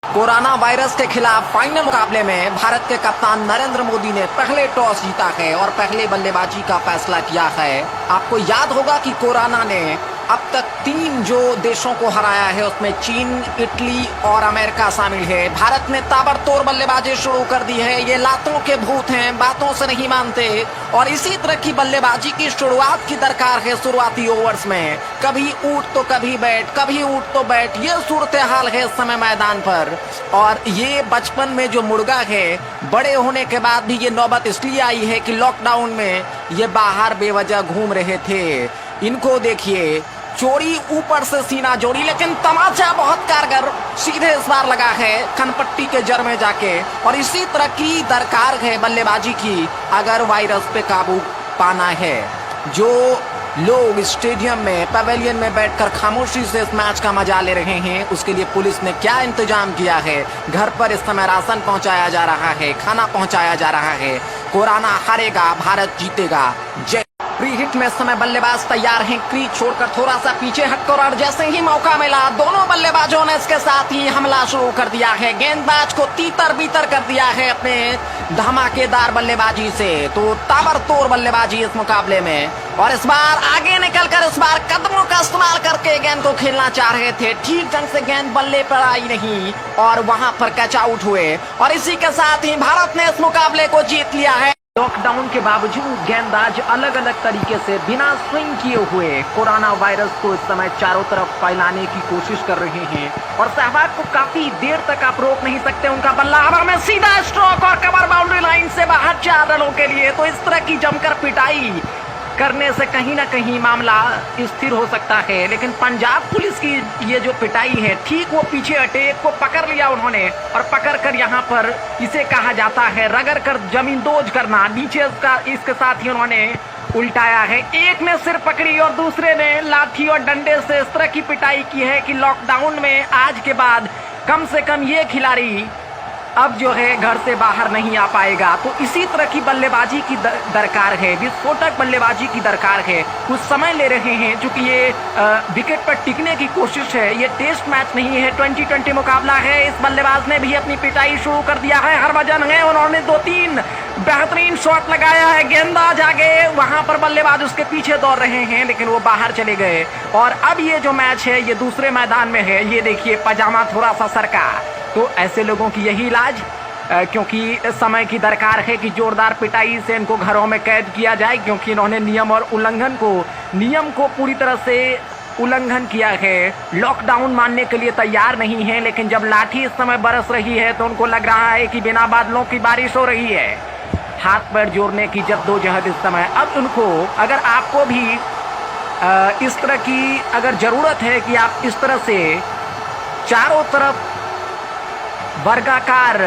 Corona virus के खिलाफ final मुकाबले में भारत के कप्तान नरेंद्र मोदी ने पहले टॉस जीता है और पहले बल्लेबाजी का फैसला किया है। आपको याद होगा कि कोरोना ने अब तक 3 जो देशों को हराया है उसमें चीन, इटली और अमेरिका शामिल है। भारत ने ताबड़तोड़ बल्लेबाजी शुरू कर दी है। ये लातों के भूत हैं, बातों से नहीं मानते और इसी तरह की बल्लेबाजी की शुरुआत की दरकार है। शुरुआती ओवर्स में कभी ऊट तो कभी बैट, कभी ऊट तो बैट, ये सूरत हाल है इस समय मैदान पर। और ये बचपन में जो मुर्गा है, बड़े होने के बाद भी ये नौबत इसलिए आई है कि लॉकडाउन में ये बाहर बेवजह घूम रहे थे। इनको देखिए, चोरी ऊपर से सीना जोड़ी, लेकिन तमाचा बहुत कारगर सीधे इस बार लगा है कनपट्टी के जड़ में जाके। और इसी तरह की दरकार है बल्लेबाजी की अगर वायरस पे काबू पाना है। जो लोग स्टेडियम में, पवेलियन में बैठकर खामोशी से इस मैच का मजा ले रहे हैं, उसके लिए पुलिस ने क्या इंतजाम किया है। घर पर इस समय राशन पहुंचाया जा रहा है, खाना पहुंचाया जा रहा है। कोरोना हारेगा, भारत जीतेगा। जय। प्री हिट में समय बल्लेबाज तैयार हैं, क्रीज छोड़कर थोड़ा सा पीछे हटकर, और जैसे ही मौका मिला दोनों बल्लेबाजों ने इसके साथ ही हमला शुरू कर दिया है। गेंदबाज को तीतर बीतर कर दिया है अपने धमाकेदार बल्लेबाजी से। तो ताबड़तोड़ बल्लेबाजी इस मुकाबले में, और इस बार आगे निकलकर इस बार कदमों का इस्तेमाल करके गेंद को खेलना चाह रहे थे। ठीक ढंग से गेंद बल्ले पर आई नहीं और वहां पर कैच आउट हुए, और इसी के साथ ही भारत ने इस मुकाबले को जीत लिया है। लॉकडाउन के बावजूद गेंदबाज अलग अलग तरीके से बिना स्विंग किए हुए कोरोना वायरस को इस समय चारों तरफ फैलाने की कोशिश कर रहे हैं, और सहवाग को काफी देर तक आप रोक नहीं सकते। उनका बल्ला हवा में सीधा स्ट्रोक और कवर बाउंड्री लाइन से बाहर 4 रनों के लिए। तो इस तरह की जमकर पिटाई करने से कहीं ना कहीं मामला स्थिर हो सकता है। लेकिन पंजाब पुलिस की ये जो पिटाई है, ठीक वो पीछे हटे, एक को पकड़ लिया उन्होंने, और पकड़कर यहाँ पर इसे कहा जाता है रगड़ कर जमींदोज करना। नीचे इसके साथ ही उन्होंने उल्टाया है। एक ने सिर पकड़ी और दूसरे ने लाठी और डंडे से इस तरह की पिटाई की है कि लॉकडाउन में आज के बाद कम से कम ये खिलाड़ी अब जो है घर से बाहर नहीं आ पाएगा। तो इसी तरह की बल्लेबाजी की दरकार है, विस्फोटक बल्लेबाजी की दरकार है। कुछ समय ले रहे हैं चूंकि ये विकेट पर टिकने की कोशिश है। ये टेस्ट मैच नहीं है, 2020 मुकाबला है। इस बल्लेबाज ने भी अपनी पिटाई शुरू कर दिया है। हरभजन है, उन्होंने 2-3 बेहतरीन शॉट लगाया है। गेंदबाज आगे, वहां पर बल्लेबाज उसके पीछे दौड़ रहे हैं, लेकिन वो बाहर चले गए। और अब ये जो मैच है ये दूसरे मैदान में है। ये देखिए, पजामा थोड़ा सा सरका। तो ऐसे लोगों की यही इलाज, क्योंकि समय की दरकार है कि जोरदार पिटाई से इनको घरों में कैद किया जाए, क्योंकि इन्होंने नियम को पूरी तरह से उल्लंघन किया है। लॉकडाउन मानने के लिए तैयार नहीं है, लेकिन जब लाठी इस समय बरस रही है तो उनको लग रहा है कि बिना बादलों की बारिश हो रही है। हाथ पैर जोड़ने की जद्दोजहद इस समय। अब उनको, अगर आपको भी इस तरह की अगर जरूरत है कि आप इस तरह से चारों तरफ वर्गाकार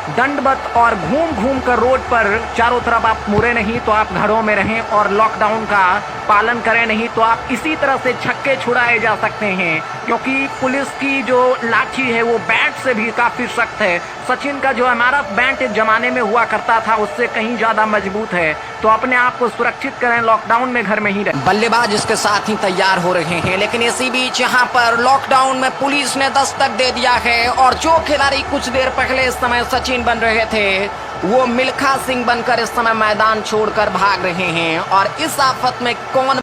दंडवत और घूम घूम कर रोड पर चारों तरफ आप मुड़े नहीं, तो आप घरों में रहें और लॉकडाउन का पालन करें। नहीं तो आप इसी तरह से छक्के छुड़ाए जा सकते हैं, क्योंकि पुलिस की जो लाठी है वो बैट से भी काफी सख्त है। सचिन का जो हमारा बैट एक जमाने में हुआ करता था उससे कहीं ज्यादा मजबूत है। तो अपने आप को सुरक्षित करें, लॉकडाउन में घर में ही रहें। बल्लेबाज इसके साथ ही तैयार हो रहे हैं, लेकिन इसी बीच यहाँ पर लॉकडाउन में पुलिस ने दस्तक दे दिया है, और जो खिलाड़ी कुछ देर पहले इस समय सचिन बन रहे थे वो मिल्खा सिंह बनकर इस समय मैदान छोड़कर भाग रहे हैं। और इस आफत में कौन